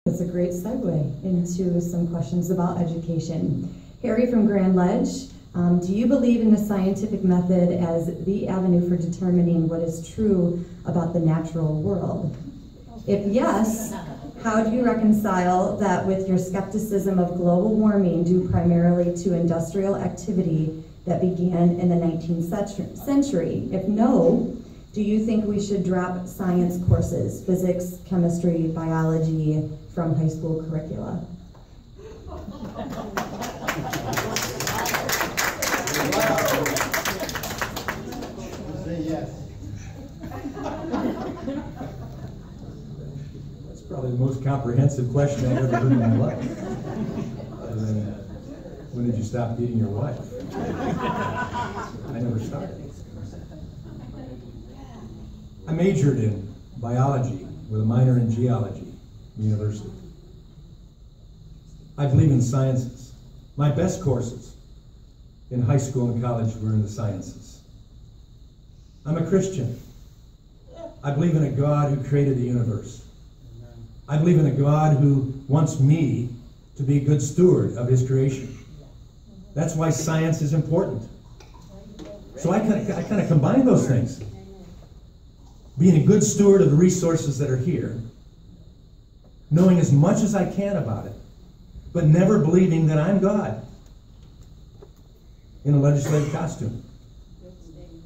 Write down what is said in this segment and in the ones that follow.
It's a great segue into some questions about education. Harry from Grand Ledge, do you believe in the scientific method as the avenue for determining what is true about the natural world? If yes, how do you reconcile that with your skepticism of global warming due primarily to industrial activity that began in the 19th century? If no, do you think we should drop science courses, physics, chemistry, biology, from high school curricula? Say yes. That's probably the most comprehensive question I've ever heard in my life. When did you stop beating your wife? I never started. I majored in biology with a minor in geology at university. I believe in sciences. My best courses in high school and college were in the sciences. I'm a Christian. I believe in a God who created the universe. I believe in a God who wants me to be a good steward of his creation. That's why science is important. So I kind of combine those things. Being a good steward of the resources that are here, knowing as much as I can about it, but never believing that I'm God in a legislative costume.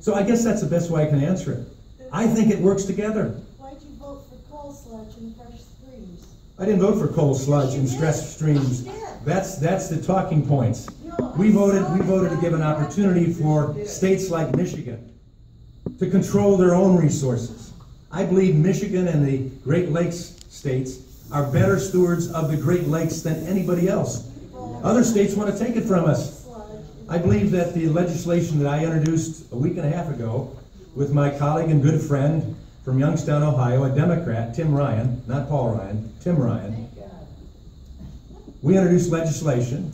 So I guess that's the best way I can answer it. I think it works together. Why'd you vote for coal sludge and fresh streams? I didn't vote for coal sludge and stress streams. That's the talking points. We voted to give an opportunity for states like Michigan to control their own resources. I believe Michigan and the Great Lakes states are better stewards of the Great Lakes than anybody else. Other states want to take it from us. I believe that the legislation that I introduced a week and a half ago with my colleague and good friend from Youngstown, Ohio, a Democrat, Tim Ryan, not Paul Ryan, Tim Ryan, we introduced legislation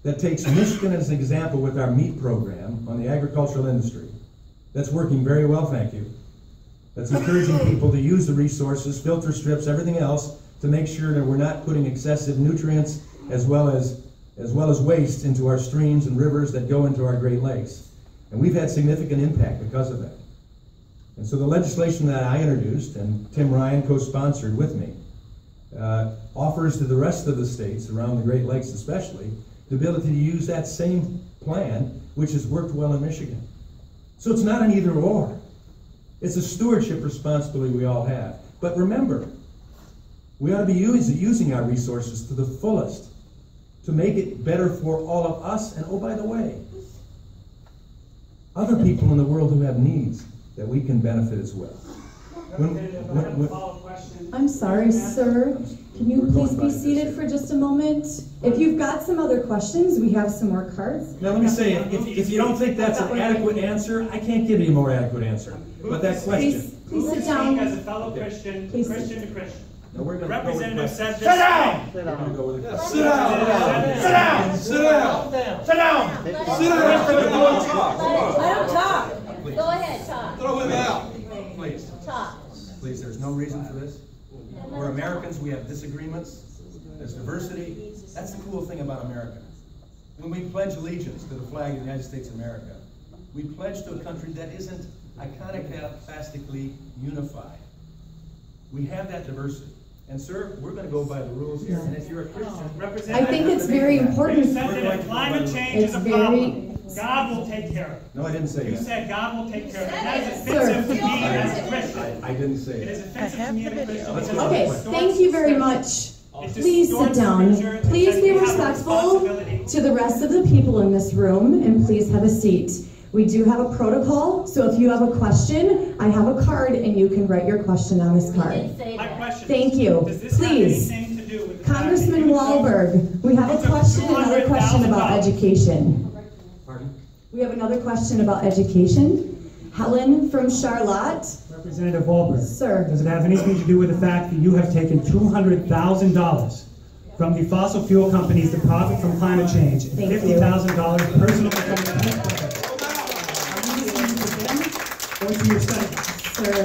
that takes Michigan as an example with our meat program on the agricultural industry. That's working very well, thank you. That's encouraging people to use the resources, filter strips, everything else, to make sure that we're not putting excessive nutrients as well as waste into our streams and rivers that go into our Great Lakes. And we've had significant impact because of that. And so the legislation that I introduced, and Tim Ryan co-sponsored with me, offers to the rest of the states, around the Great Lakes especially, the ability to use that same plan, which has worked well in Michigan. So it's not an either or. It's a stewardship responsibility we all have. But remember, we ought to be using our resources to the fullest to make it better for all of us. And oh, by the way, other people in the world who have needs that we can benefit as well. I'm sorry, sir. Can you please be seated for just a moment? If you've got some other questions, we have some more cards. Now let me say, if you don't think that's an adequate answer, I can't give you a more adequate answer. But that question. Please sit down. As a fellow Christian, Christian to Christian. No, we're The representative said this. Sit down! Sit down! Sit down! Sit down! Sit down! Sit down! Let him talk. Go ahead, talk. Throw him out. Please. Talk. Please, there's no reason for this. We're Americans, we have disagreements. There's diversity. That's the cool thing about America. When we pledge allegiance to the flag of the United States of America, we pledge to a country that isn't iconoclastically unified. We have that diversity. And sir, we're going to go by the rules here. And if you're a Christian, I think it's very important. You said that if climate change is a problem, God will take care of it. No, I didn't say that. You said God will take care of it. That is Sir. offensive to me as a Christian. I didn't say It is that. offensive to me as a Christian. Let's because go. Okay, it distorts thank you very scripture. much. It Please sit distorts down. scripture and Please says be we have a respectful responsibility. to the rest of the people in this room, and please have a seat. We do have a protocol, so if you have a question, I have a card, and you can write your question on this card. My question Thank is, you. does this Please. have anything to do with the Congressman fact that Walberg, we have a question, another question about education. Pardon? We have another question about education. Helen from Charlotte. Representative Walberg. Sir. Does it have anything to do with the fact that you have taken $200,000 from the fossil fuel companies to profit from climate change and $50,000 personal from the peace project? Are you using this to them or to your study? Sir.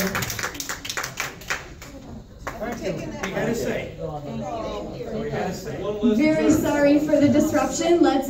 I gotta say, say. Very sorry for the disruption. Let's